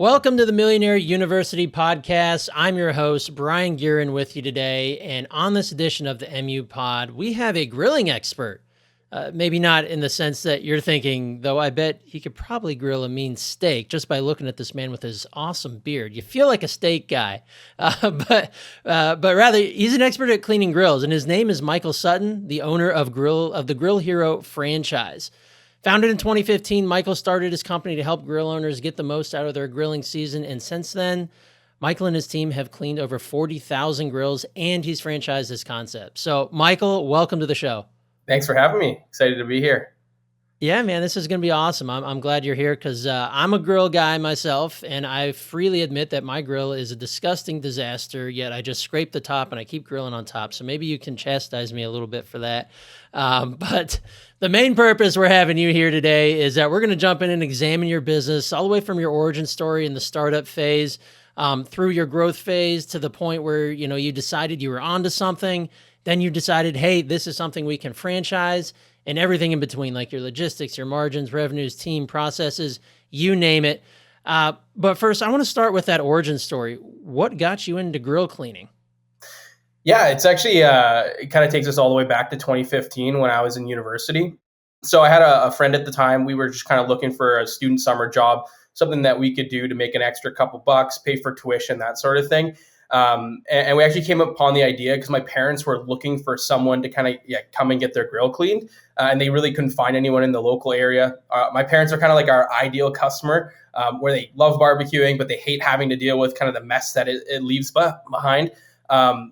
Welcome to the Millionaire University podcast. I'm your host, Brian Guerin, with you today. And on this edition of the MU Pod, we have a grilling expert. Maybe not in the sense that you're thinking, though I bet he could probably grill a mean steak just by looking at this man with his awesome beard. You feel like a steak guy, but rather he's an expert at cleaning grills, and his name is Michael Sutton, the owner of the Grill Hero franchise. Founded in 2015, Michael started his company to help grill owners get the most out of their grilling season. And since then, Michael and his team have cleaned over 40,000 grills, and he's franchised his concept. So, Michael, welcome to the show. Thanks for having me. Excited to be here. Yeah, man, this is going to be awesome. I'm glad you're here because I'm a grill guy myself, and I freely admit that my grill is a disgusting disaster, yet I just scrape the top and I keep grilling on top. So maybe you can chastise me a little bit for that. But the main purpose we're having you here today is that we're going to jump in and examine your business all the way from your origin story in the startup phase through your growth phase to the point where, you decided you were onto something. Then you decided, hey, this is something we can franchise, and everything in between, like your logistics, your margins, revenues, team, processes, you name it. But first, I want to start with that origin story. What got you into grill cleaning? Yeah, it's actually, it kind of takes us all the way back to 2015 when I was in university. So I had a friend at the time. We were just kind of looking for a student summer job, something that we could do to make an extra couple bucks, pay for tuition, that sort of thing. And we actually came upon the idea because my parents were looking for someone to kind of come and get their grill cleaned, and they really couldn't find anyone in the local area. My parents are kind of like our ideal customer, where they love barbecuing, but they hate having to deal with kind of the mess that it leaves behind.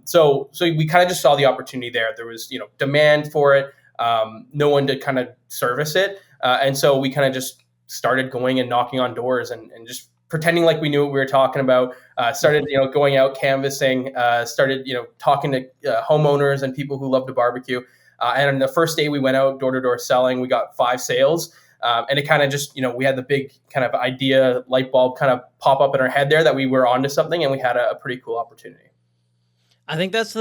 So we kind of just saw the opportunity there. There was demand for it, no one to kind of service it, and so we kind of just started going and knocking on doors and just pretending like we knew what we were talking about, started, going out canvassing, started, talking to homeowners and people who love to barbecue. And on the first day we went out door to door selling, we got 5 sales. And it kind of just, we had the big kind of idea light bulb kind of pop up in our head there that we were onto something, and we had a pretty cool opportunity. I think that's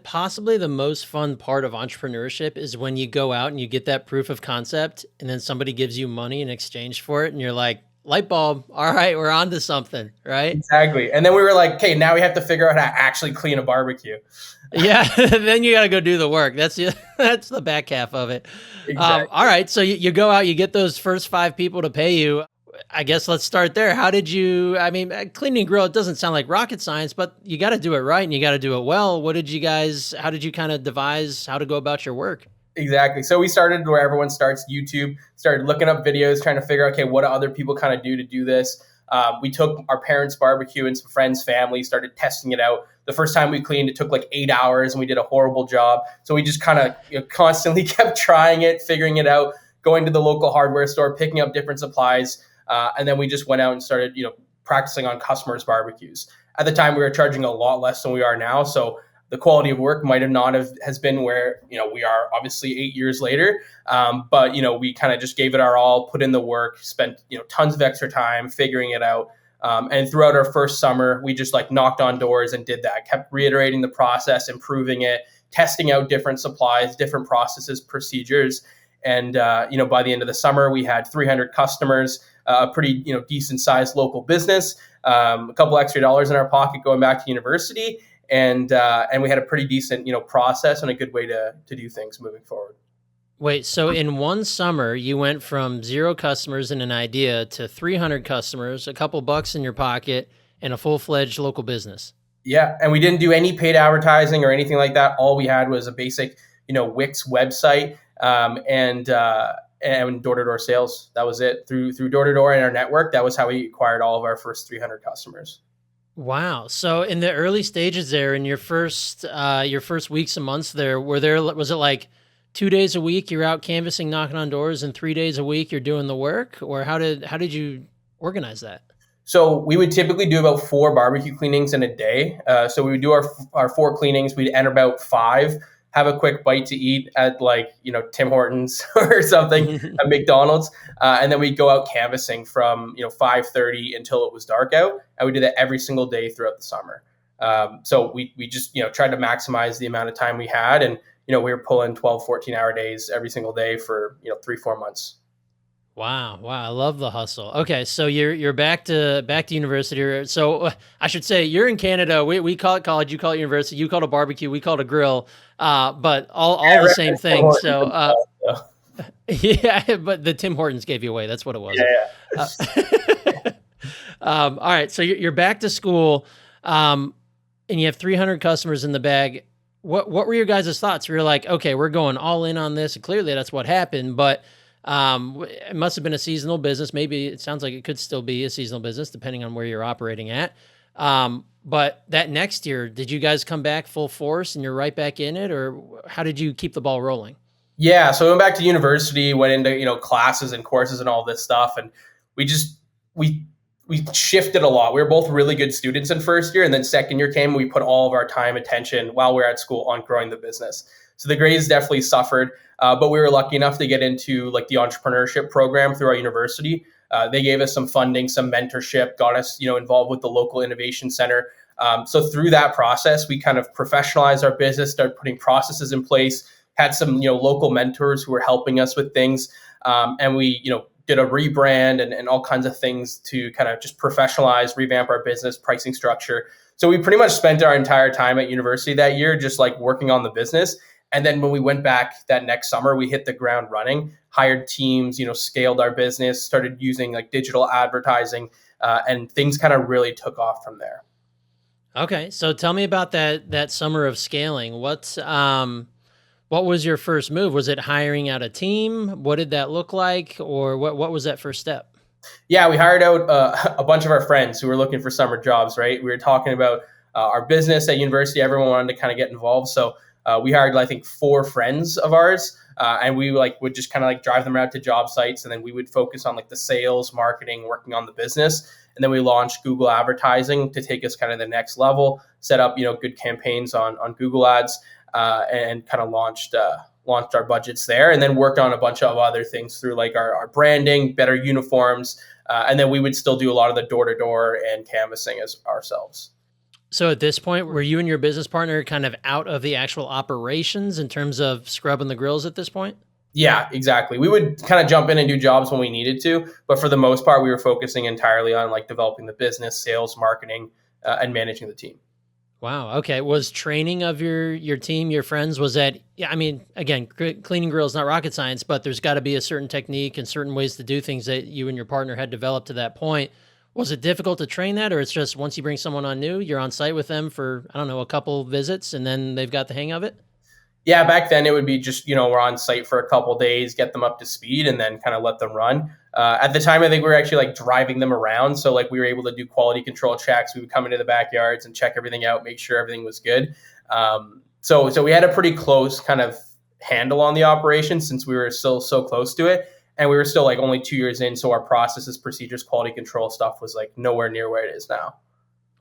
possibly the most fun part of entrepreneurship is when you go out and you get that proof of concept, and then somebody gives you money in exchange for it, and you're like, light bulb. All right, we're on to something, right? Exactly. And then we were like, okay, now we have to figure out how to actually clean a barbecue. Yeah, then you got to go do the work. That's the back half of it. Exactly. All right, so you go out, you get those first 5 people to pay you. I guess let's start there. How did you, cleaning a grill, it doesn't sound like rocket science, but you got to do it right and you got to do it well. How did you kind of devise how to go about your work? Exactly. So we started where everyone starts, YouTube, started looking up videos, trying to figure out, okay, what do other people kind of do to do this? We took our parents' barbecue and some friends' family, started testing it out. The first time we cleaned, it took like 8 hours and we did a horrible job. So we just kind of constantly kept trying it, figuring it out, going to the local hardware store, picking up different supplies. And then we just went out and started, practicing on customers' barbecues. At the time, we were charging a lot less than we are now. So the quality of work might have not has been where, we are obviously 8 years later. But, we kind of just gave it our all, put in the work, spent, tons of extra time figuring it out. And throughout our first summer, we just knocked on doors and did that, kept reiterating the process, improving it, testing out different supplies, different processes, procedures. And, by the end of the summer, we had 300 customers, a pretty, decent sized local business, a couple extra dollars in our pocket going back to university. And we had a pretty decent, process and a good way to do things moving forward. Wait, so in one summer, you went from 0 customers and an idea to 300 customers, a couple bucks in your pocket, and a full-fledged local business. Yeah, and we didn't do any paid advertising or anything like that. All we had was a basic, Wix website and door-to-door sales. That was it. Through door-to-door and our network, that was how we acquired all of our first 300 customers. Wow. So in the early stages there, in your first weeks and months there, was it like 2 days a week you're out canvassing, knocking on doors, and 3 days a week you're doing the work? Or how did you organize that? So we would typically do about 4 barbecue cleanings in a day. So we would do our 4 cleanings. We'd enter about 5, have a quick bite to eat at Tim Hortons or something at McDonald's. And then we'd go out canvassing from, 5:30 until it was dark out. And we did that every single day throughout the summer. So we just, tried to maximize the amount of time we had. And, we were pulling 12, 14-hour days every single day for, 3-4 months. Wow, wow, I love the hustle. Okay, so you're back to university. So I should say you're in Canada. We call it college, you call it university, you call it a barbecue, we call it a grill. But all Yeah, the right. same Tim thing. Hortons So and stuff, so. yeah, but the Tim Hortons gave you away. That's what it was. Yeah, Uh, all right, so you're back to school, um, and you have 300 customers in the bag. What were your guys' thoughts? We were like, okay, we're going all in on this, and clearly that's what happened. But it must have been a seasonal business. Maybe it sounds like it could still be a seasonal business, depending on where you're operating at. But that next year, did you guys come back full force and you're right back in it, or how did you keep the ball rolling? Yeah, so I went back to university, went into classes and courses and all this stuff, and we just we we shifted a lot. We were both really good students in first year, and then second year came, and we put all of our time, attention while we were at school on growing the business. So the grades definitely suffered, but we were lucky enough to get into like the entrepreneurship program through our university. They gave us some funding, some mentorship, got us involved with the local innovation center. So through that process, we kind of professionalized our business, started putting processes in place, had some local mentors who were helping us with things, and we did a rebrand and all kinds of things to kind of just professionalize, revamp our business pricing structure. So we pretty much spent our entire time at university that year just like working on the business. And then when we went back that next summer, we hit the ground running, hired teams, scaled our business, started using like digital advertising, and things kind of really took off from there. Okay, so tell me about that summer of scaling. What was your first move? Was it hiring out a team? What did that look like, or what was that first step? Yeah, we hired out a bunch of our friends who were looking for summer jobs. Right, we were talking about our business at university. Everyone wanted to kind of get involved, so we hired I think four friends of ours, and we like would just kind of like drive them out to job sites, and then we would focus on like the sales, marketing, working on the business, and then we launched Google advertising to take us kind of the next level. Set up good campaigns on Google Ads, and kind of launched our budgets there, and then worked on a bunch of other things through like our branding, better uniforms, and then we would still do a lot of the door to door and canvassing as ourselves. So at this point, were you and your business partner kind of out of the actual operations in terms of scrubbing the grills at this point? Yeah, exactly. We would kind of jump in and do jobs when we needed to, but for the most part, we were focusing entirely on like developing the business, sales, marketing, and managing the team. Wow. Okay. Was training of your team, your friends, was that? Yeah. I mean, again, cleaning grills not rocket science, but there's got to be a certain technique and certain ways to do things that you and your partner had developed to that point. Was it difficult to train that, or it's just once you bring someone on new, you're on site with them for I don't know a couple visits, and then they've got the hang of it? Yeah, back then it would be just we're on site for a couple of days, get them up to speed, and then kind of let them run. At the time, I think we were actually like driving them around, so like we were able to do quality control checks. We would come into the backyards and check everything out, make sure everything was good. So we had a pretty close kind of handle on the operation since we were still so close to it, and we were still like only 2 years in, so our processes, procedures, quality control stuff was like nowhere near where it is now.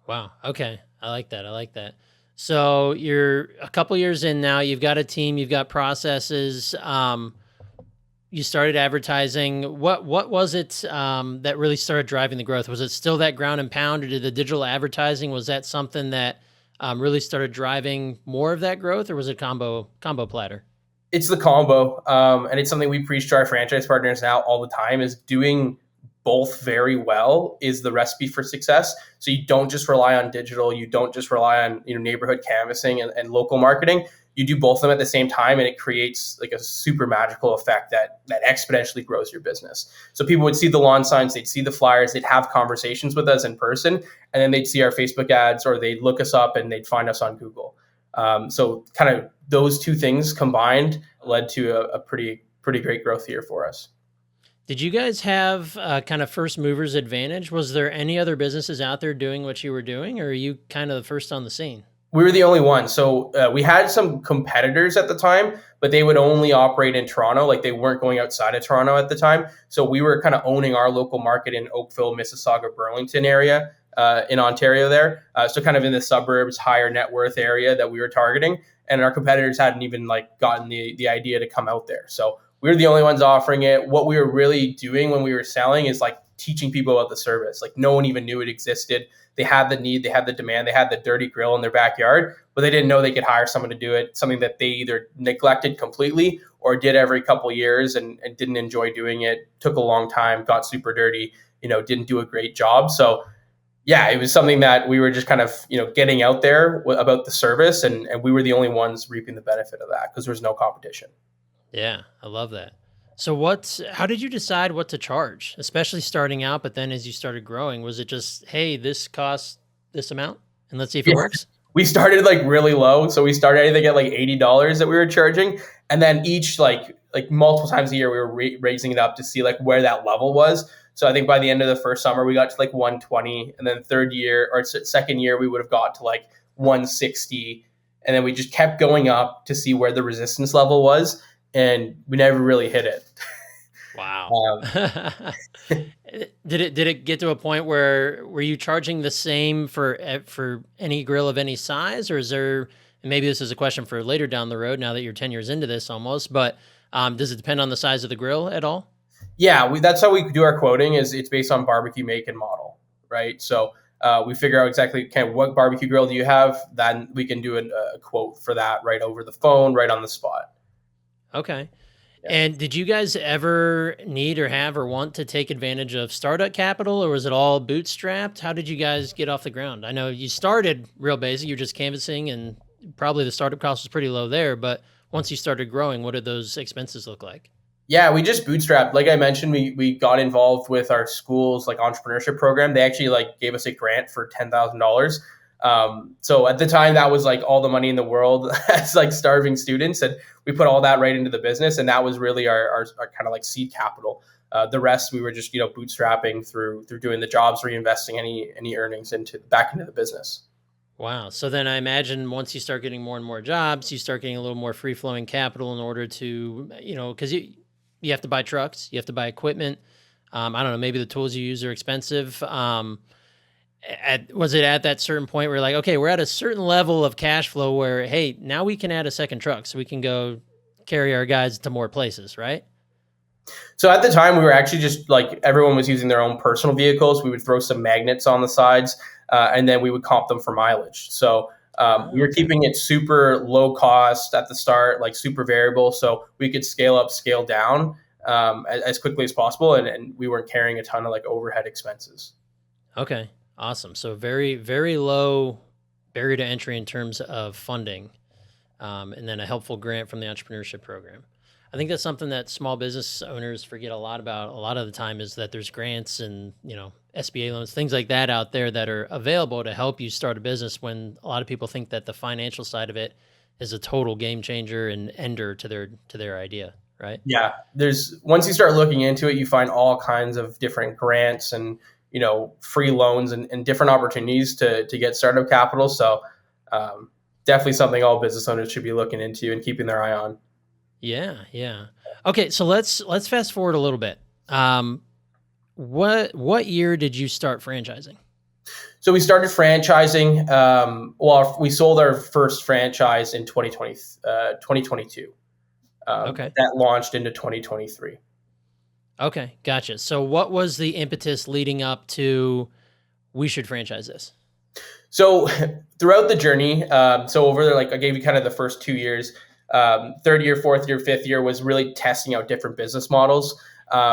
Wow. Okay. I like that. I like that. So you're a couple years in now. You've got a team. You've got processes. You started advertising. What was it that really started driving the growth? Was it still that ground and pound, or did the digital advertising was that something that really started driving more of that growth, or was it combo platter? It's the combo, and it's something we preach to our franchise partners now all the time. Is doing both very well is the recipe for success. So you don't just rely on digital, you don't just rely on neighborhood canvassing and local marketing. You do both of them at the same time, and it creates like a super magical effect that exponentially grows your business. So people would see the lawn signs, they'd see the flyers, they'd have conversations with us in person, and then they'd see our Facebook ads, or they'd look us up and they'd find us on Google. So kind of those two things combined led to a pretty great growth year for us. Did you guys have kind of first movers advantage? Was there any other businesses out there doing what you were doing, or are you kind of the first on the scene? We were the only one. So we had some competitors at the time, but they would only operate in Toronto. Like they weren't going outside of Toronto at the time. So we were kind of owning our local market in Oakville, Mississauga, Burlington area in Ontario there. So kind of in the suburbs, higher net worth area that we were targeting. And our competitors hadn't even like gotten the idea to come out there. So we were the only ones offering it. What we were really doing when we were selling is like teaching people about the service. Like no one even knew it existed. They had the need, they had the demand, they had the dirty grill in their backyard, but they didn't know they could hire someone to do it, something that they either neglected completely or did every couple years and didn't enjoy doing it, took a long time, got super dirty, didn't do a great job. So yeah, it was something that we were just kind of, getting out there about the service, and we were the only ones reaping the benefit of that because there was no competition. Yeah, I love that. So how did you decide what to charge, especially starting out, but then as you started growing, was it just, hey, this costs this amount and let's see if it Yeah. works? We started like really low. So we started, I think, at like $80 that we were charging. And then each like multiple times a year, we were raising it up to see like where that level was. So I think by the end of the first summer, we got to like 120. And then third year or second year, we would have got to like 160. And then we just kept going up to see where the resistance level was. And we never really hit it. Wow. Um, Did it get to a point where were you charging the same for any grill of any size, or is there? And maybe this is a question for later down the road. Now that you're 10 years into this, almost, but does it depend on the size of the grill at all? Yeah, that's how we do our quoting. Is it's based on barbecue make and model, right? So we figure out exactly kind of what barbecue grill do you have, then we can do a quote for that right over the phone, right on the spot. Okay. Yeah. And did you guys ever need or have or want to take advantage of startup capital, or was it all bootstrapped? How did you guys get off the ground? I know you started real basic, you're just canvassing, and probably the startup cost was pretty low there, but once you started growing, what did those expenses look like? Yeah, we just bootstrapped. Like I mentioned, we got involved with our school's like entrepreneurship program. They actually like gave us a grant for $10,000. So at the time, that was like all the money in the world as like starving students, and we put all that right into the business, and that was really our kind of like seed capital. The rest we were just bootstrapping through doing the jobs, reinvesting any earnings back into the business. Wow. So then I imagine once you start getting more and more jobs, you start getting a little more free flowing capital in order to, because you have to buy trucks, you have to buy equipment. I don't know, maybe the tools you use are expensive. Was it at that certain point where you're like, okay, we're at a certain level of cash flow where, hey, now we can add a second truck so we can go carry our guys to more places, right? So at the time, we were actually just like everyone was using their own personal vehicles. We would throw some magnets on the sides, and then we would comp them for mileage. So we Oh, were okay. keeping it super low cost at the start, like super variable, so we could scale up, scale down as quickly as possible, and we weren't carrying a ton of like overhead expenses. Okay. Awesome. So very, very low barrier to entry in terms of funding, and then a helpful grant from the entrepreneurship program. I think that's something that small business owners forget a lot about a lot of the time is that there's grants and, SBA loans, things like that out there that are available to help you start a business when a lot of people think that the financial side of it is a total game changer and ender to their idea, right? Yeah, there's once you start looking into it, you find all kinds of different grants and free loans and different opportunities to get startup capital. So definitely something all business owners should be looking into and keeping their eye on. Yeah, yeah. Okay, so let's fast forward a little bit. What year did you start franchising? So we started franchising. Well, we sold our first franchise in 2022. Okay. That launched into 2023. Okay, gotcha. So what was the impetus leading up to we should franchise this? So throughout the journey, so over there, like I gave you kind of the first 2 years, third year, fourth year, fifth year was really testing out different business models.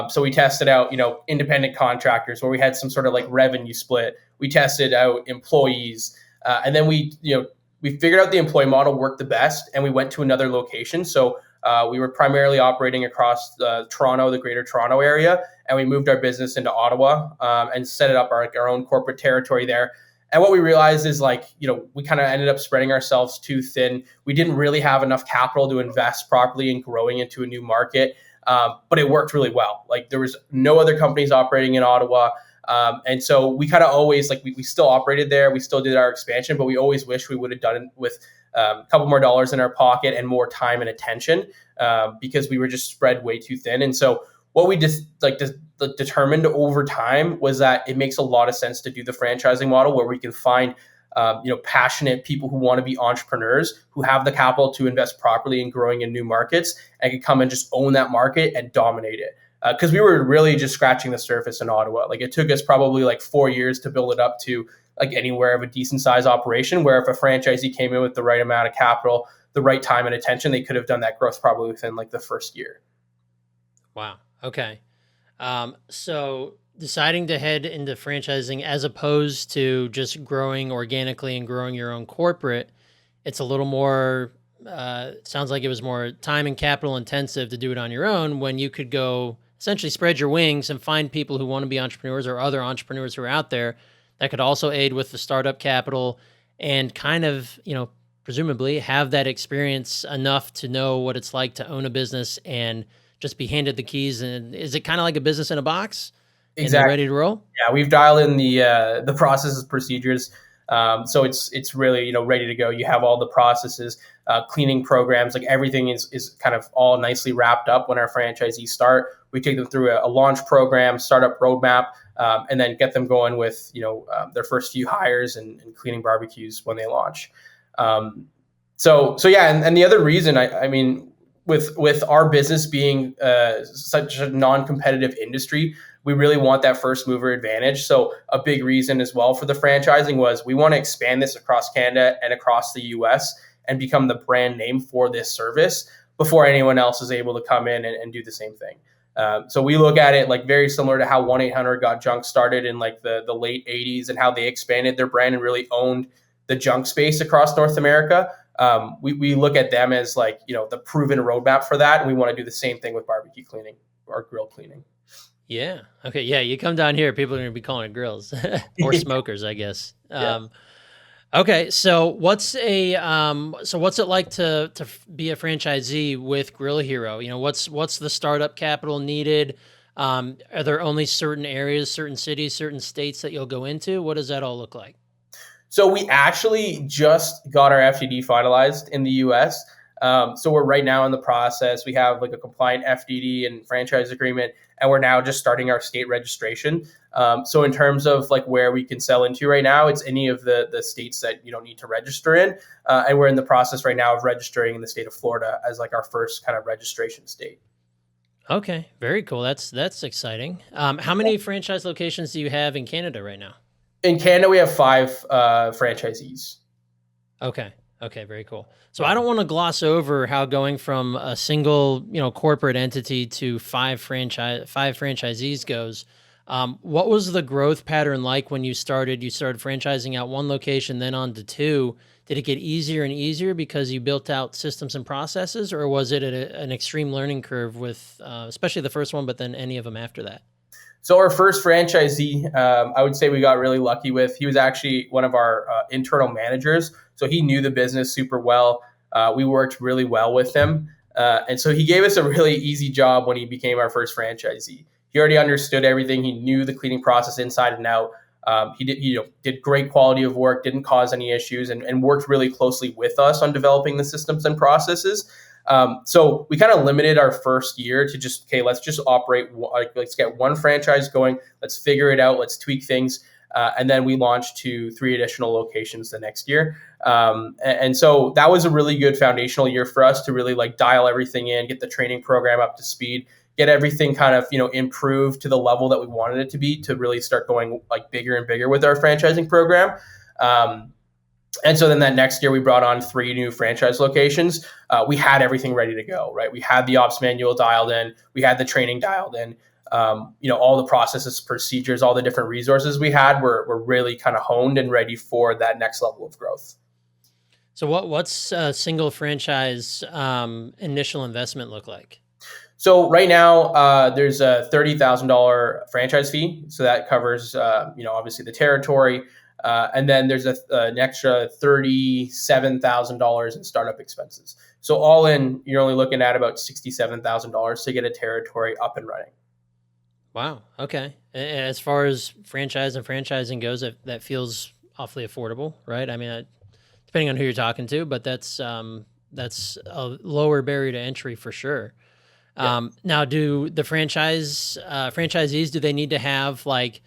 So we tested out, independent contractors where we had some sort of like revenue split. We tested out employees, and then we figured out the employee model worked the best, and we went to another location. So we were primarily operating across Toronto, the Greater Toronto area, and we moved our business into Ottawa and set it up our own corporate territory there. And what we realized is we kind of ended up spreading ourselves too thin. We didn't really have enough capital to invest properly in growing into a new market, but it worked really well. Like there was no other companies operating in Ottawa. And so we kind of always we still operated there. We still did our expansion, but we always wish we would have done it with a couple more dollars in our pocket and more time and attention because we were just spread way too thin. And so what we just determined over time was that it makes a lot of sense to do the franchising model where we can find passionate people who want to be entrepreneurs who have the capital to invest properly in growing in new markets and can come and just own that market and dominate it. Because we were really just scratching the surface in Ottawa. Like it took us probably 4 years to build it up to like anywhere of a decent size operation, where if a franchisee came in with the right amount of capital, the right time and attention, they could have done that growth probably within like the first year. Wow. Okay. So deciding to head into franchising as opposed to just growing organically and growing your own corporate, it's a little more, sounds like it was more time and capital intensive to do it on your own when you could go essentially spread your wings and find people who want to be entrepreneurs or other entrepreneurs who are out there that could also aid with the startup capital and kind of, presumably have that experience enough to know what it's like to own a business and just be handed the keys. And is it kind of like a business in a box and they're Exactly. ready to roll? Yeah, we've dialed in the processes, procedures. So it's really ready to go. You have all the processes, cleaning programs, like everything is kind of all nicely wrapped up when our franchisees start. We take them through a launch program, startup roadmap, and then get them going with their first few hires and cleaning barbecues when they launch. So yeah, and the other reason I mean with our business being such a non-competitive industry, we really want that first mover advantage. So a big reason as well for the franchising was we want to expand this across Canada and across the US and become the brand name for this service before anyone else is able to come in and do the same thing. So we look at it like very similar to how 1-800 got junk started in like the late 80s and how they expanded their brand and really owned the junk space across North America. We look at them as like, the proven roadmap for that. And we want to do the same thing with barbecue cleaning or grill cleaning. Yeah. Okay. Yeah. You come down here, people are going to be calling it grills or smokers, I guess. Yeah. Okay. So what's what's it like to be a franchisee with Grill Hero? What's the startup capital needed? Are there only certain areas, certain cities, certain states that you'll go into? What does that all look like? So we actually just got our FDD finalized in the US. So we're right now in the process. We have like a compliant FDD and franchise agreement, and we're now just starting our state registration. So in terms of like where we can sell into right now, it's any of the states that you don't need to register in. And we're in the process right now of registering in the state of Florida as like our first kind of registration state. Okay. Very cool. That's exciting. How many franchise locations do you have in Canada right now? In Canada, we have 5 franchisees. Okay. Okay, very cool. So I don't want to gloss over how going from a single, corporate entity to 5 franchisees goes. What was the growth pattern like when you started? You started franchising out one location, then on to 2. Did it get easier and easier because you built out systems and processes, or was it an extreme learning curve with, especially the first one, but then any of them after that? So our first franchisee, I would say we got really lucky with. He was actually one of our internal managers, so he knew the business super well. We worked really well with him, and so he gave us a really easy job when he became our first franchisee. He already understood everything. He knew the cleaning process inside and out. Did great quality of work, didn't cause any issues, and worked really closely with us on developing the systems and processes. So we kind of limited our first year to just, okay, let's just operate, let's get one franchise going. Let's figure it out. Let's tweak things. And then we launched to 3 additional locations the next year. And so that was a really good foundational year for us to really like dial everything in, get the training program up to speed, get everything kind of, improved to the level that we wanted it to be to really start going like bigger and bigger with our franchising program. And so then that next year we brought on 3 new franchise locations. We had everything ready to go, right? We had the ops manual dialed in. We had the training dialed in. All the processes, procedures, all the different resources we had were really kind of honed and ready for that next level of growth. So what's a single franchise initial investment look like? So right now, there's a $30,000 franchise fee. So that covers, obviously the territory. And then there's an extra $37,000 in startup expenses. So all in, you're only looking at about $67,000 to get a territory up and running. Wow. Okay. As far as franchise and franchising goes, that feels awfully affordable, right? I mean, depending on who you're talking to, but that's a lower barrier to entry for sure. Yeah. Now, do the franchisees, do they need to have like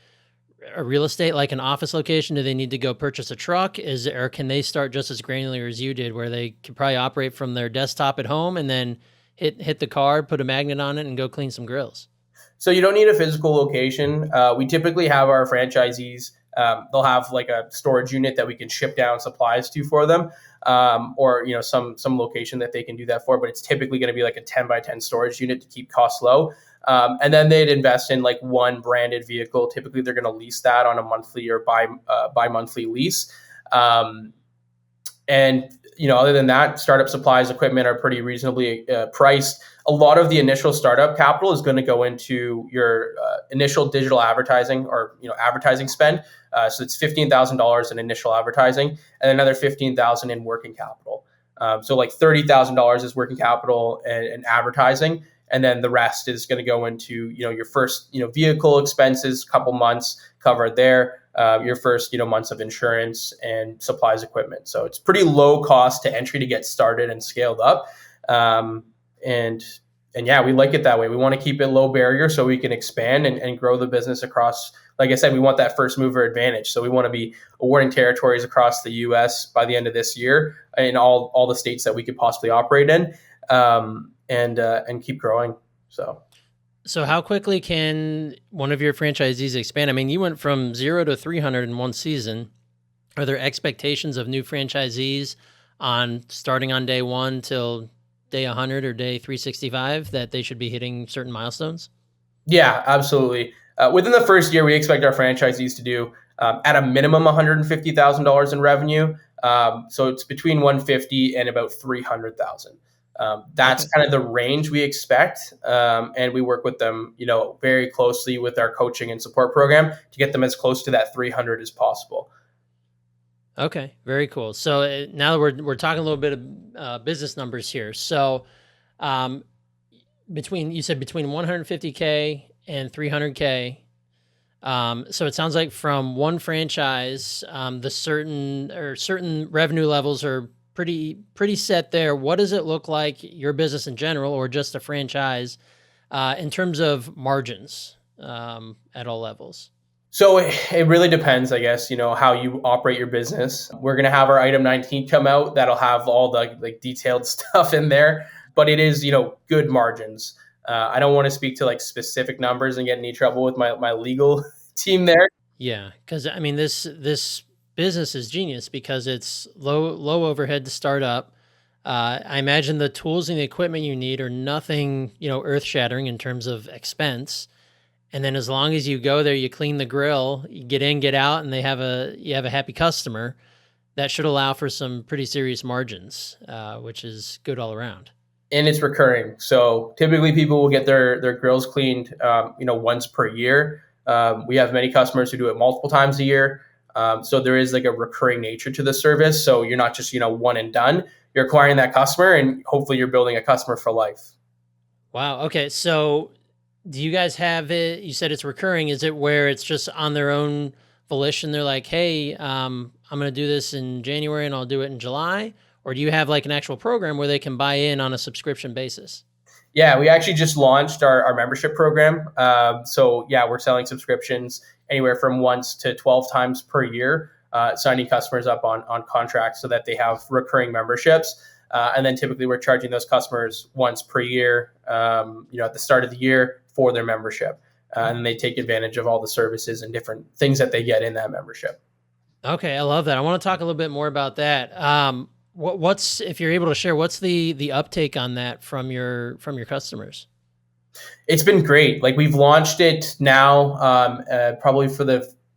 a real estate, like an office location? Do they need to go purchase a truck? Or can they start just as granular as you did, where they could probably operate from their desktop at home and then hit the car, put a magnet on it, and go clean some grills? So you don't need a physical location. We typically have our franchisees they'll have like a storage unit that we can ship down supplies to for them, or some location that they can do that for. But it's typically going to be like a 10 by 10 storage unit to keep costs low. And then they'd invest in like one branded vehicle. Typically, they're going to lease that on a monthly or bi-monthly lease. And other than that, startup supplies, equipment are pretty reasonably priced. A lot of the initial startup capital is going to go into your initial digital advertising or advertising spend. So it's $15,000 in initial advertising, and another $15,000 in working capital. So like $30,000 is working capital and advertising, and then the rest is going to go into your first vehicle expenses, couple months covered there. Your first months of insurance and supplies, equipment. So it's pretty low cost to entry to get started and scaled up. And yeah, we like it that way. We want to keep it low barrier so we can expand and grow the business across. Like I said, we want that first mover advantage. So we want to be awarding territories across the U.S. by the end of this year in all the states that we could possibly operate in, and keep growing. So how quickly can one of your franchisees expand? I mean, you went from 0 to 300 in one season. Are there expectations of new franchisees on starting on day 1 till day 100 or day 365 that they should be hitting certain milestones? Yeah, absolutely. Within the first year, we expect our franchisees to do at a minimum $150,000 in revenue. So it's between 150 and about 300,000. That's Okay. kind of the range we expect. And we work with them, very closely with our coaching and support program to get them as close to that 300 as possible. Okay, very cool. So now that we're talking a little bit of business numbers here. So you said between 150K and 300K. So it sounds like from one franchise, the certain revenue levels are pretty set there. What does it look like, your business in general, or just a franchise, in terms of margins at all levels? So it really depends, I guess, how you operate your business. We're going to have our item 19 come out. That'll have all the like detailed stuff in there, but it is, good margins. I don't want to speak to like specific numbers and get in any trouble with my legal team there. Yeah, because I mean this business is genius because it's low overhead to start up. I imagine the tools and the equipment you need are nothing earth shattering in terms of expense. And then as long as you go there, you clean the grill, you get in, get out, and you have a happy customer. That should allow for some pretty serious margins, which is good all around. And it's recurring. So typically people will get their grills cleaned, once per year. We have many customers who do it multiple times a year. So there is like a recurring nature to the service. So you're not just, one and done. You're acquiring that customer and hopefully you're building a customer for life. Wow. Okay. So do you guys have it? You said it's recurring. Is it where it's just on their own volition? They're like, hey, I'm going to do this in January and I'll do it in July. Or do you have like an actual program where they can buy in on a subscription basis? Yeah, we actually just launched our membership program. So yeah, we're selling subscriptions anywhere from once to 12 times per year, signing customers up on contracts so that they have recurring memberships. And then typically we're charging those customers once per year, at the start of the year for their membership. And they take advantage of all the services and different things that they get in that membership. Okay, I love that. I want to talk a little bit more about that. What's, if you're able to share, what's the uptake on that from your customers? It's been great. Like we've launched it now, probably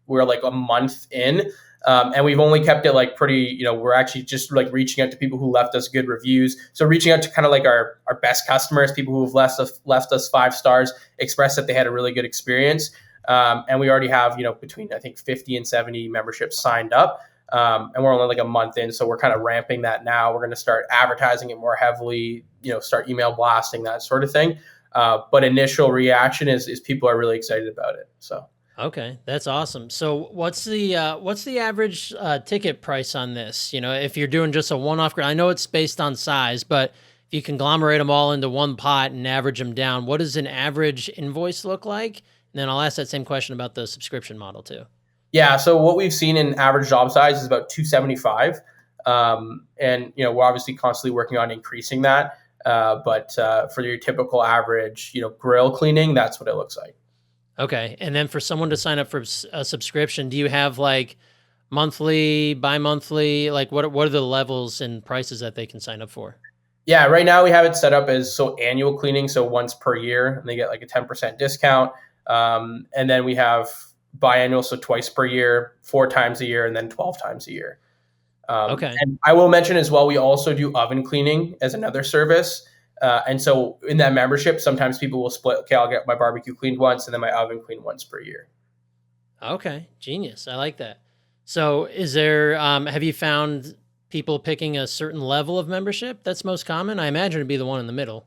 we're like a month in, and we've only kept it like pretty. We're actually just like reaching out to people who left us good reviews. So reaching out to kind of like our best customers, people who have left us 5 stars, expressed that they had a really good experience, and we already have between I think 50 and 70 memberships signed up. And we're only like a month in, so we're kind of ramping that now. We're going to start advertising it more heavily, start email blasting, that sort of thing. But initial reaction is people are really excited about it. So Okay, that's awesome. So what's the average ticket price on this? If you're doing just a one-off grill, I know it's based on size, but if you conglomerate them all into one pot and average them down, what does an average invoice look like? And then I'll ask that same question about the subscription model too. yeah, so what we've seen in average job size is about 275, and we're obviously constantly working on increasing that. But for your typical average, grill cleaning, that's what it looks like. Okay. And then for someone to sign up for a subscription, do you have like monthly, bi-monthly, like what are the levels and prices that they can sign up for? Yeah, right now we have it set up as so annual cleaning, so once per year, and they get like a 10% discount. And then we have biannual, so twice per year, 4 times a year, and then 12 times a year. Okay. And I will mention as well, we also do oven cleaning as another service. And so in that membership, sometimes people will split. Okay, I'll get my barbecue cleaned once, and then my oven cleaned once per year. Okay. Genius. I like that. So have you found people picking a certain level of membership that's most common? I imagine it'd be the one in the middle.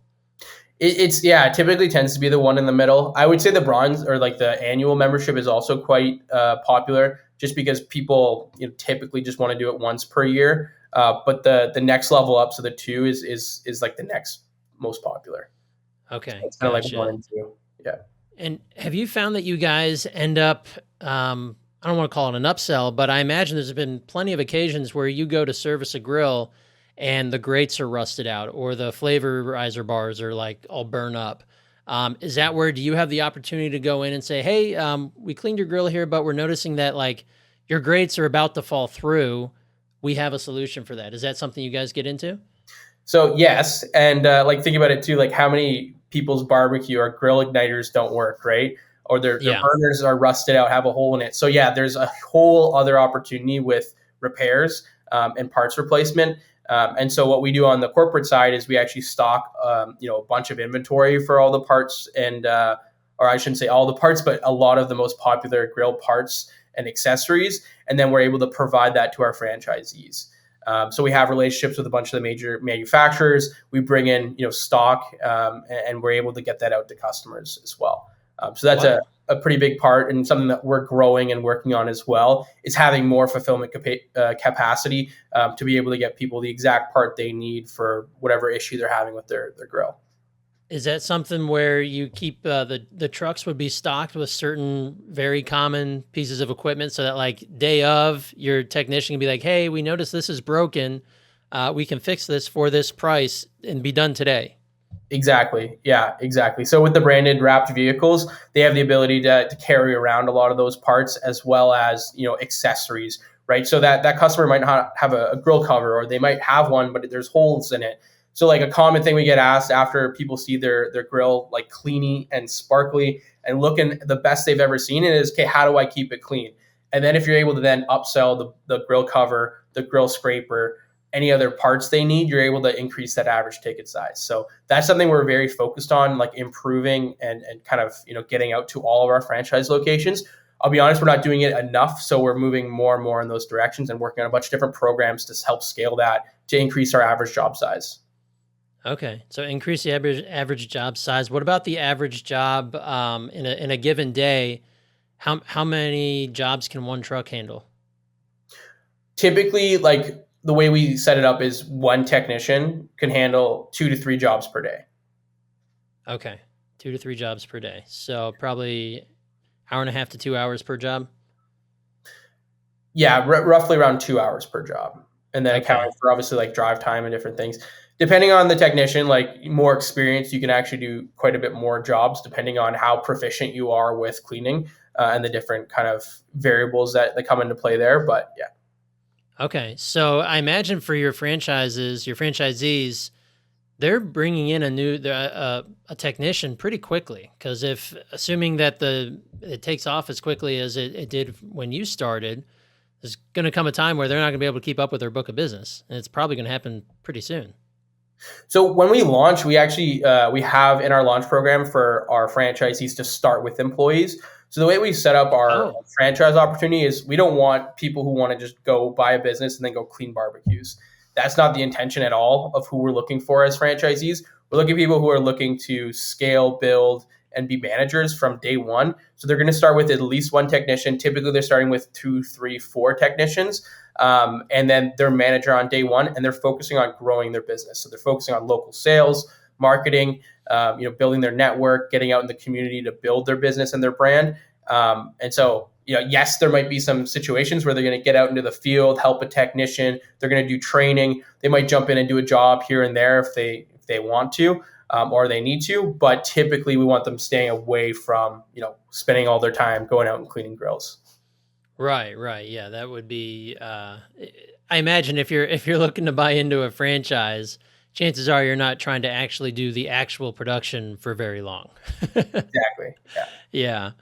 It's yeah, it typically tends to be the one in the middle. I would say the bronze or like the annual membership is also quite popular, just because people typically just want to do it once per year. But the next level up, so the two is like the next most popular. So Okay. it's kind of like one Gotcha. and two. Yeah. And have you found that you guys end up, I don't want to call it an upsell, but I imagine there's been plenty of occasions where you go to service a grill and the grates are rusted out or the flavorizer bars are like all burn up. Is that where do you have the opportunity to go in and say, hey, we cleaned your grill here, but we're noticing that like your grates are about to fall through. We have a solution for that. Is that something you guys get into? So yes, and like think about it too. Like how many people's barbecue or grill igniters don't work, right? Or their Yeah. burners are rusted out, have a hole in it. So yeah, there's a whole other opportunity with repairs and parts replacement. And so what we do on the corporate side is we actually stock, a bunch of inventory for all the parts and, or I shouldn't say all the parts, but a lot of the most popular grill parts and accessories, and then we're able to provide that to our franchisees. So we have relationships with a bunch of the major manufacturers. We bring in, stock, and we're able to get that out to customers as well. So that's Wow. a pretty big part and something that we're growing and working on as well is having more fulfillment capacity to be able to get people the exact part they need for whatever issue they're having with their grill. Is that something where you keep the trucks would be stocked with certain very common pieces of equipment so that like day of your technician can be like, hey, we noticed this is broken. We can fix this for this price and be done today. Exactly. Yeah, exactly. So with the branded wrapped vehicles, they have the ability to carry around a lot of those parts as well as, accessories, right? So that customer might not have a grill cover or they might have one, but there's holes in it. So like a common thing we get asked after people see their grill like cleany and sparkly and looking the best they've ever seen it is, okay, how do I keep it clean? And then if you're able to then upsell the grill cover, the grill scraper, any other parts they need, you're able to increase that average ticket size. So that's something we're very focused on, like improving and kind of, getting out to all of our franchise locations. I'll be honest, we're not doing it enough. So we're moving more and more in those directions and working on a bunch of different programs to help scale that to increase our average job size. Okay, so increase the average job size. What about the average job in a given day? How many jobs can one truck handle? Typically, like the way we set it up is one technician can handle 2 to 3 jobs per day. Okay, 2 to 3 jobs per day. So probably hour and a half to 2 hours per job. Yeah, roughly around 2 hours per job, and then accounting Okay. for obviously like drive time and different things. Depending on the technician, like more experience, you can actually do quite a bit more jobs depending on how proficient you are with cleaning and the different kind of variables that come into play there. But yeah. Okay. So I imagine for your franchises, your franchisees, they're bringing in a technician pretty quickly because if assuming that the it takes off as quickly as it did when you started, there's going to come a time where they're not going to be able to keep up with their book of business, and it's probably going to happen pretty soon. So when we launch, we actually we have in our launch program for our franchisees to start with employees. So the way we set up our Oh, franchise opportunity is we don't want people who want to just go buy a business and then go clean barbecues. That's not the intention at all of who we're looking for as franchisees. We're looking at people who are looking to scale, build, and be managers from day one. So they're going to start with at least one technician. Typically, they're starting with 2, 3, 4 technicians and then their manager on day one, and they're focusing on growing their business. So they're focusing on local sales, marketing, building their network, getting out in the community to build their business and their brand. And so, yes, there might be some situations where they're going to get out into the field, help a technician. They're going to do training. They might jump in and do a job here and there if they want to. or they need to. But typically, we want them staying away from spending all their time going out and cleaning grills. Right, right. Yeah, that would be I imagine if you're looking to buy into a franchise, chances are you're not trying to actually do the actual production for very long. Exactly. Yeah.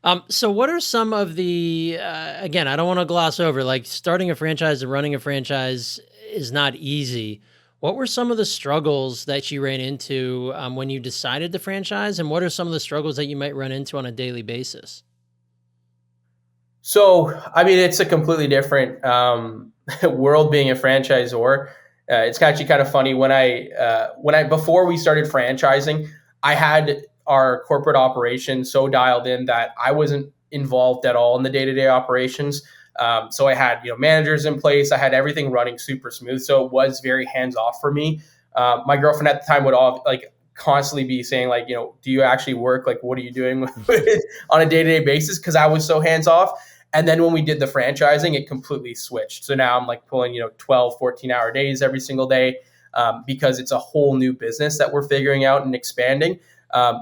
Yeah. So what are some of the again, I don't want to gloss over like starting a franchise and running a franchise is not easy. What were some of the struggles that you ran into when you decided to franchise, and what are some of the struggles that you might run into on a daily basis? So, I mean, it's a completely different world being a franchisor. It's actually kind of funny when I before we started franchising, I had our corporate operations so dialed in that I wasn't involved at all in the day to day operations. So I had managers in place. I had everything running super smooth. So it was very hands off for me. My girlfriend at the time would all like constantly be saying like, do you actually work? Like, what are you doing on a day to day basis? Because I was so hands off. And then when we did the franchising, it completely switched. So now I'm like pulling, 12, 14-hour days every single day because it's a whole new business that we're figuring out and expanding.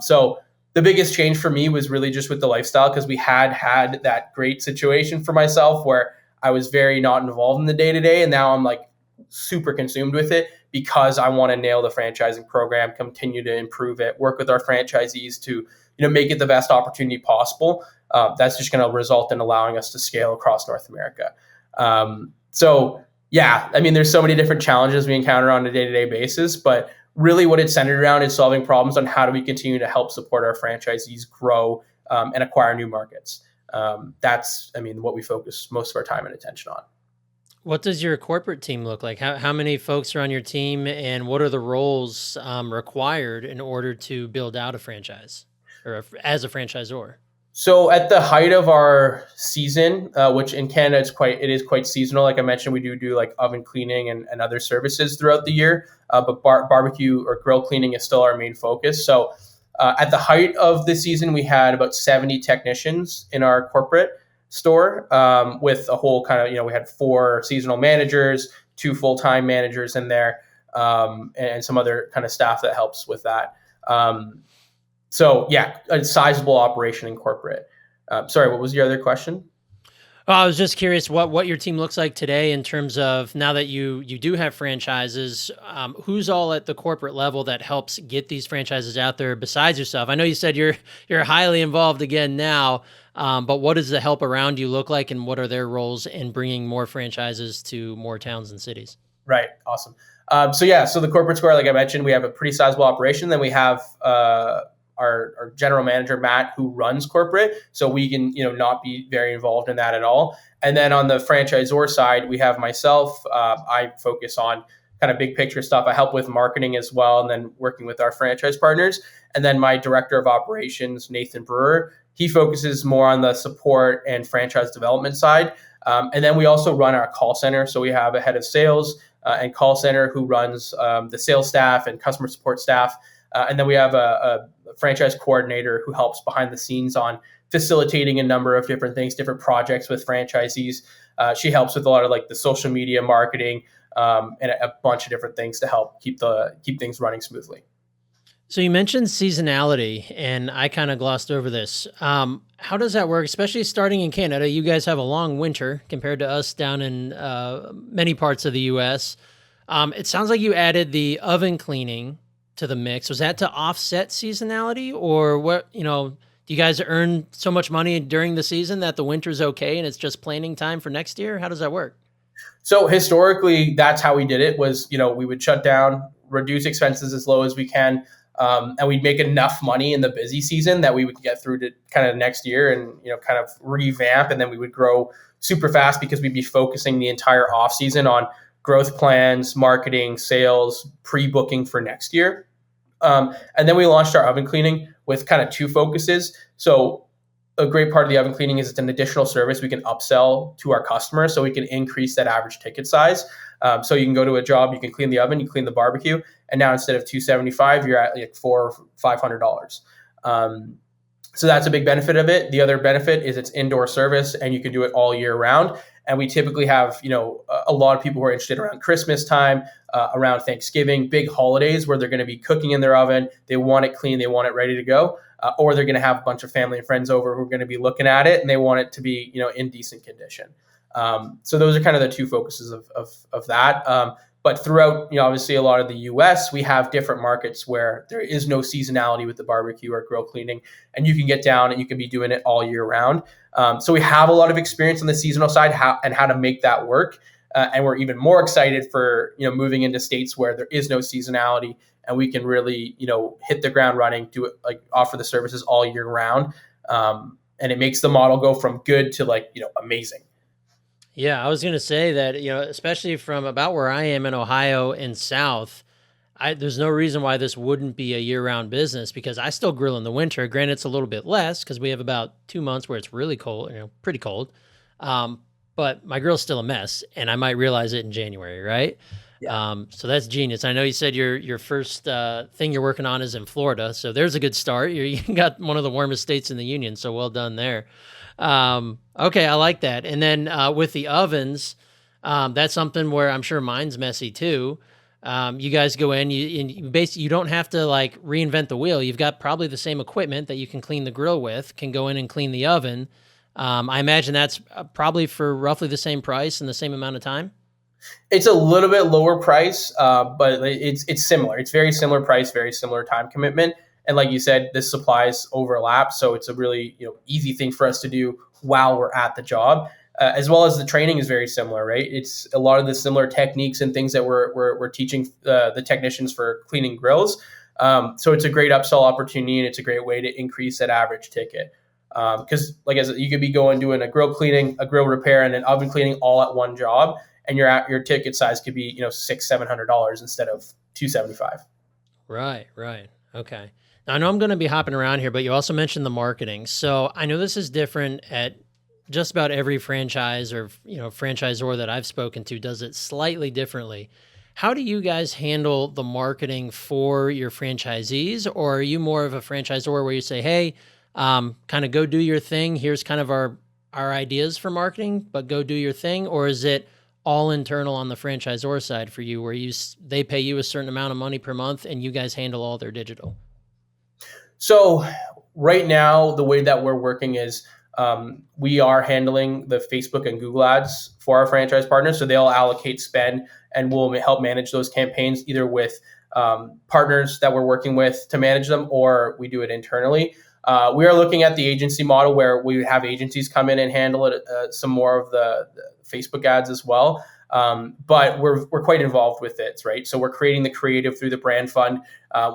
So the biggest change for me was really just with the lifestyle because we had that great situation for myself where I was very not involved in the day to day. And now I'm like super consumed with it because I want to nail the franchising program, continue to improve it, work with our franchisees to make it the best opportunity possible. That's just going to result in allowing us to scale across North America. So yeah, I mean, there's so many different challenges we encounter on a day-to-day basis, but really what it's centered around is solving problems on how do we continue to help support our franchisees grow and acquire new markets. That's, I mean, what we focus most of our time and attention on. What does your corporate team look like? How many folks are on your team, and what are the roles required in order to build out a franchise or as a franchisor? So at the height of our season, which in Canada it is quite seasonal. Like I mentioned, we do like oven cleaning and other services throughout the year, but barbecue or grill cleaning is still our main focus. So at the height of the season, we had about 70 technicians in our corporate store with a whole kind of we had 4 seasonal managers, 2 full-time managers in there, and some other kind of staff that helps with that. So yeah, a sizable operation in corporate. Sorry, what was your other question? Oh, I was just curious what your team looks like today in terms of now that you do have franchises. Who's all at the corporate level that helps get these franchises out there besides yourself? I know you said you're highly involved again now, but what does the help around you look like, and what are their roles in bringing more franchises to more towns and cities? Right, awesome. So the corporate square, like I mentioned, we have a pretty sizable operation. Then we have our general manager Matt, who runs corporate, so we can not be very involved in that at all. And then on the franchisor side, we have myself. I focus on kind of big picture stuff. I help with marketing as well, and then working with our franchise partners. And then my director of operations, Nathan Brewer, he focuses more on the support and franchise development side. And then we also run our call center. So we have a head of sales and call center who runs the sales staff and customer support staff. And then we have a franchise coordinator who helps behind the scenes on facilitating a number of different things, different projects with franchisees. She helps with a lot of like the social media marketing and a bunch of different things to help keep things running smoothly. So you mentioned seasonality, and I kind of glossed over this. How does that work, especially starting in Canada? You guys have a long winter compared to us down in many parts of the U.S. It sounds like you added the oven cleaning to the mix. Was that to offset seasonality, or what? Do you guys earn so much money during the season that the winter's okay and it's just planning time for next year? How does that work? So historically, that's how we did it. Was we would shut down, reduce expenses as low as we can. And we'd make enough money in the busy season that we would get through to kind of next year and kind of revamp, and then we would grow super fast because we'd be focusing the entire off season on growth plans, marketing, sales, pre-booking for next year. And then we launched our oven cleaning with kind of 2 focuses. So a great part of the oven cleaning is it's an additional service we can upsell to our customers, so we can increase that average ticket size. So you can go to a job, you can clean the oven, you clean the barbecue, and now instead of $275, you're at like $400 or $500. So that's a big benefit of it. The other benefit is it's indoor service, and you can do it all year round. And we typically have, a lot of people who are interested around Christmas time, around Thanksgiving, big holidays where they're going to be cooking in their oven. They want it clean, they want it ready to go, or they're going to have a bunch of family and friends over who are going to be looking at it and they want it to be, in decent condition. So those are kind of the two focuses of that. But throughout, obviously a lot of the US, we have different markets where there is no seasonality with the barbecue or grill cleaning, and you can get down and you can be doing it all year round. So we have a lot of experience on the seasonal side and how to make that work. And we're even more excited for, moving into states where there is no seasonality and we can really, hit the ground running, do it, like offer the services all year round. And it makes the model go from good to amazing. Yeah, I was going to say that, especially from about where I am in Ohio and south, there's no reason why this wouldn't be a year-round business because I still grill in the winter. Granted, it's a little bit less because we have about 2 months where it's really cold, pretty cold. But my grill's still a mess, and I might realize it in January, right? Yeah. So that's genius. I know you said your first thing you're working on is in Florida, so there's a good start. You got one of the warmest states in the union, so well done there. Okay, I like that. And then with the ovens, that's something where I'm sure mine's messy too. You guys go in, you basically you don't have to like reinvent the wheel. You've got probably the same equipment that you can clean the grill with, can go in and clean the oven. I imagine that's probably for roughly the same price and the same amount of time. It's a little bit lower price, but it's similar. It's very similar price, very similar time commitment. And like you said, this supplies overlap, so it's a really easy thing for us to do while we're at the job. As well as the training is very similar, right? It's a lot of the similar techniques and things that we're teaching the technicians for cleaning grills. So it's a great upsell opportunity, and it's a great way to increase that average ticket. Because like I said, you could be doing a grill cleaning, a grill repair, and an oven cleaning all at one job, and your ticket size could be $600-700 instead of $275. Right, right. Okay. Now I know I'm going to be hopping around here, but you also mentioned the marketing. So I know this is different at just about every franchise or franchisor that I've spoken to does it slightly differently. How do you guys handle the marketing for your franchisees, or are you more of a franchisor where you say, "Hey, kind of go do your thing. Here's kind of our ideas for marketing, but go do your thing," or is it all internal on the franchisor side for you, where they pay you a certain amount of money per month and you guys handle all their digital? So right now, the way that we're working is we are handling the Facebook and Google ads for our franchise partners. So they'll allocate spend and we'll help manage those campaigns either with partners that we're working with to manage them, or we do it internally. We are looking at the agency model where we have agencies come in and handle it, some more of the Facebook ads as well. But we're quite involved with it, right? So we're creating the creative through the brand fund.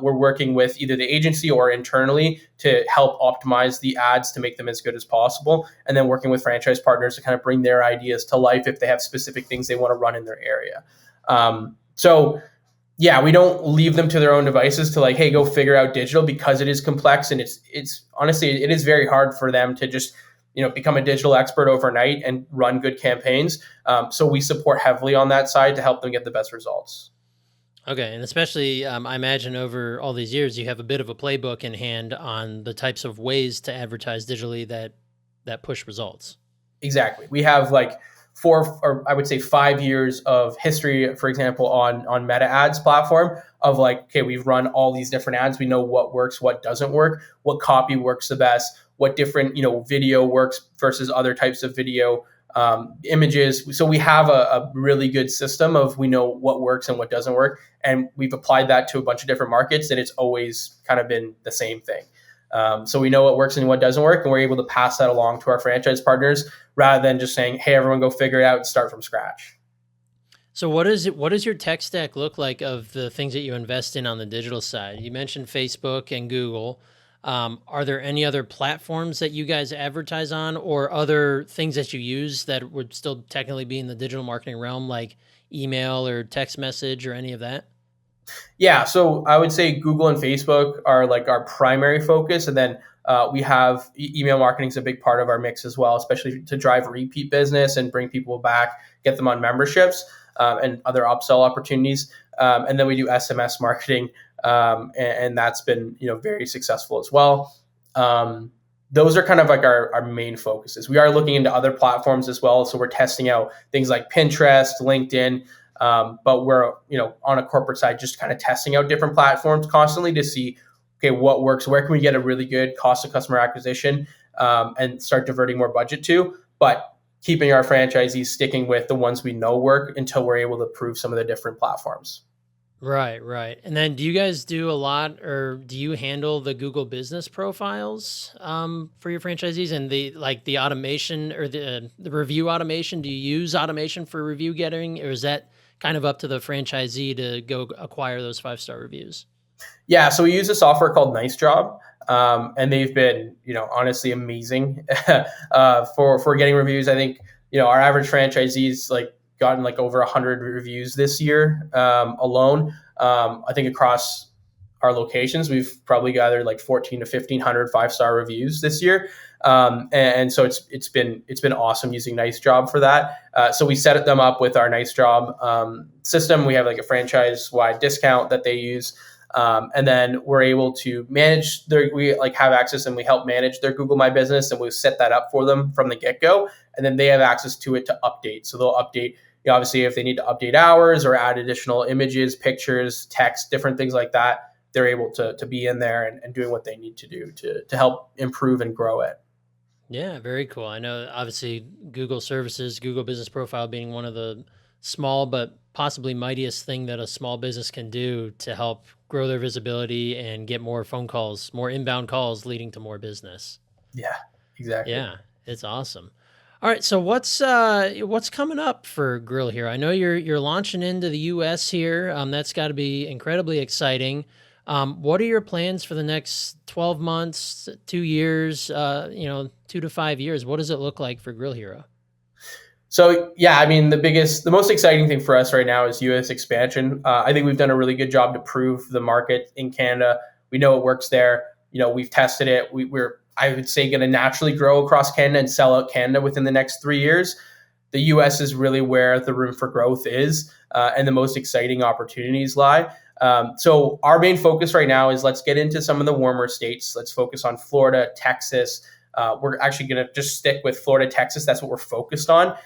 We're working with either the agency or internally to help optimize the ads to make them as good as possible, and then working with franchise partners to kind of bring their ideas to life if they have specific things they want to run in their area. So yeah, we don't leave them to their own devices to hey, go figure out digital, because it is complex, and it's honestly, it is very hard for them to just become a digital expert overnight and run good campaigns. So we support heavily on that side to help them get the best results. Okay, and especially, I imagine over all these years, you have a bit of a playbook in hand on the types of ways to advertise digitally that push results. Exactly. We have 4, or I would say 5 years of history, for example, on Meta Ads platform of okay, we've run all these different ads. We know what works, what doesn't work, what copy works the best, what different video works versus other types of video, images. So we have a really good system of, we know what works and what doesn't work, and we've applied that to a bunch of different markets, and it's always kind of been the same thing. So we know what works and what doesn't work, and we're able to pass that along to our franchise partners rather than just saying, "Hey, everyone, go figure it out and start from scratch." So what does your tech stack look like of the things that you invest in on the digital side? You mentioned Facebook and Google. Are there any other platforms that you guys advertise on, or other things that you use that would still technically be in the digital marketing realm, like email or text message or any of that? Yeah, so I would say Google and Facebook are our primary focus, and then we have email marketing is a big part of our mix as well, especially to drive repeat business and bring people back, get them on memberships, and other upsell opportunities. And then we do SMS marketing, and that's been very successful as well. those are kind of like our main focuses. We are looking into other platforms as well. So we're testing out things like Pinterest, LinkedIn, but we're, on a corporate side, just kind of testing out different platforms constantly to see, okay, what works, where can we get a really good cost of customer acquisition, and start diverting more budget to, but keeping our franchisees sticking with the ones we know work until we're able to prove some of the different platforms. Right, right. And then do you guys do a lot or do you handle the Google business profiles for your franchisees and the automation or the review automation? Do you use automation for review getting or is that kind of up to the franchisee to go acquire those 5-star reviews? Yeah, so we use a software called Nice Job, and they've been, honestly amazing for getting reviews. I think our average franchisees like gotten like over 100 reviews this year alone. I think across our locations, we've probably gathered like 14 to 1,500 5-star reviews this year. And so it's been awesome using Nice Job for that. So we set them up with our Nice Job system. We have like a franchise wide discount that they use. And then we're able to manage we like have access and we help manage their Google My Business, and we set that up for them from the get go. And then they have access to it to update. So they'll update, obviously, if they need to update hours or add additional images, pictures, text, different things like that, they're able to be in there and doing what they need to do to help improve and grow it. Yeah, very cool. I know obviously Google services, Google business profile being one of the small but possibly mightiest thing that a small business can do to help grow their visibility and get more phone calls, more inbound calls leading to more business. Yeah, exactly. Yeah, it's awesome. All right, so what's coming up for Grill here? I know you're launching into the US here. That's got to be incredibly exciting. What are your plans for the next 12 months, 2 years, 2 to 5 years? What does it look like for Grill Hero? So yeah, I mean, the most exciting thing for us right now is U.S. expansion. I think we've done a really good job to prove the market in Canada. We know it works there. We've tested it. We're, I would say, going to naturally grow across Canada and sell out Canada within the next 3 years. The U.S. is really where the room for growth is, and the most exciting opportunities lie. So our main focus right now is let's get into some of the warmer states. Let's focus on Florida, Texas. We're actually going to just stick with Florida, Texas. That's what we're focused on.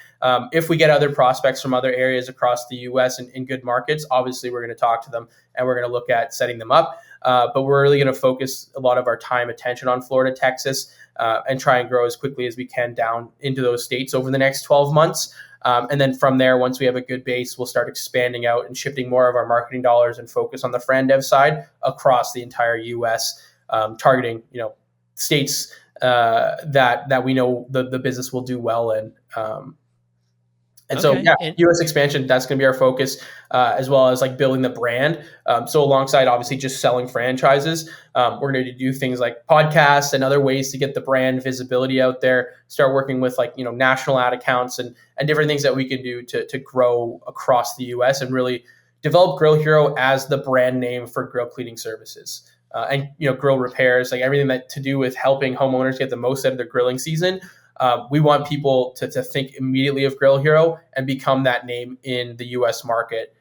If we get other prospects from other areas across the U.S. and in good markets, obviously we're going to talk to them and we're going to look at setting them up. But we're really going to focus a lot of our time, attention on Florida, Texas, and try and grow as quickly as we can down into those states over the next 12 months. And then from there, once we have a good base, we'll start expanding out and shifting more of our marketing dollars and focus on the Fran Dev side across the entire U.S., targeting states that we know the business will do well in. And so, Okay. yeah, And U.S. expansion, that's going to be our focus, as well as like building the brand. So alongside obviously just selling franchises, we're going to do things like podcasts and other ways to get the brand visibility out there, start working with like, national ad accounts and different things that we can do to grow across the U.S. and really develop Grill Hero as the brand name for grill cleaning services. And grill repairs, like everything that to do with helping homeowners get the most out of their grilling season. We want people to think immediately of Grill Hero and become that name in the U.S. market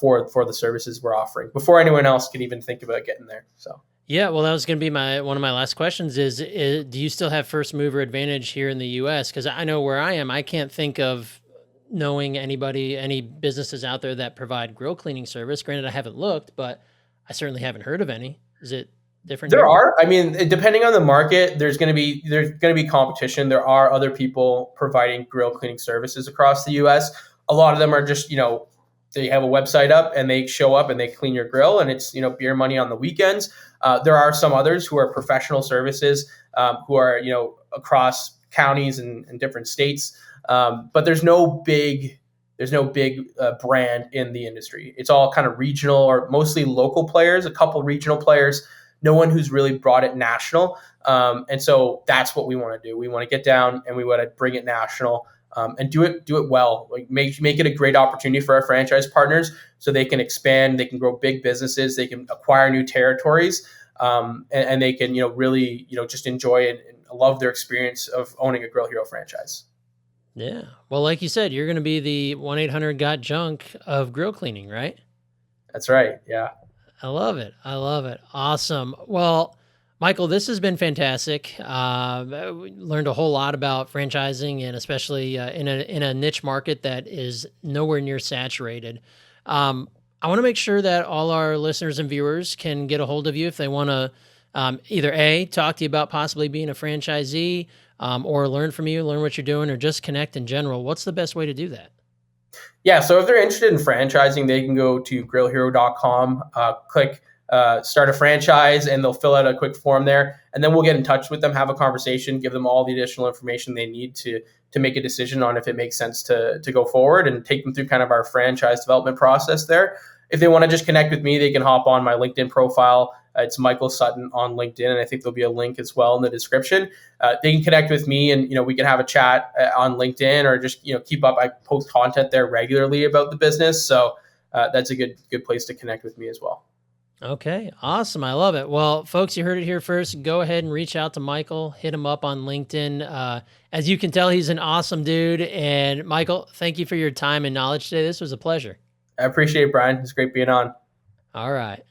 for the services we're offering before anyone else can even think about getting there. So. yeah, well, that was going to be one of my last questions is do you still have first mover advantage here in the US? Because I know where I am, I can't think of knowing any businesses out there that provide grill cleaning service. Granted, I haven't looked, but I certainly haven't heard of any. Is it different There here? are. I mean, depending on the market, there's going to be competition. There are other people providing grill cleaning services across the U.S. A lot of them are just they have a website up and they show up and they clean your grill and it's beer money on the weekends. There are some others who are professional services, who are across counties and different states. But there's no big brand in the industry. It's all kind of regional or mostly local players, a couple regional players, no one who's really brought it national. And so that's what we want to do. We want to get down and we want to bring it national, and do it well. Like make it a great opportunity for our franchise partners so they can expand, they can grow big businesses, they can acquire new territories, and they can really just enjoy it and love their experience of owning a Grill Hero franchise. Yeah. Well, like you said, you're going to be the 1-800-GOT-JUNK of grill cleaning, right? That's right. Yeah. I love it. I love it. Awesome. Well, Michael, this has been fantastic. We learned a whole lot about franchising, and especially in a niche market that is nowhere near saturated. Um, I want to make sure that all our listeners and viewers can get a hold of you if they want to either A, talk to you about possibly being a franchisee, or learn from you, learn what you're doing, or just connect in general. What's the best way to do that? Yeah, so if they're interested in franchising, they can go to grillhero.com, click start a franchise, and they'll fill out a quick form there. And then we'll get in touch with them, have a conversation, give them all the additional information they need to make a decision on if it makes sense to go forward, and take them through kind of our franchise development process there. If they want to just connect with me, they can hop on my LinkedIn profile. It's Michael Sutton on LinkedIn, and I think there'll be a link as well in the description. They can connect with me, and we can have a chat on LinkedIn, or just keep up. I post content there regularly about the business, so that's a good place to connect with me as well. Okay, awesome. I love it. Well, folks, you heard it here first. Go ahead and reach out to Michael, hit him up on LinkedIn. As you can tell, he's an awesome dude. And Michael, thank you for your time and knowledge today. This was a pleasure. I appreciate it, Brian. It's great being on. All right.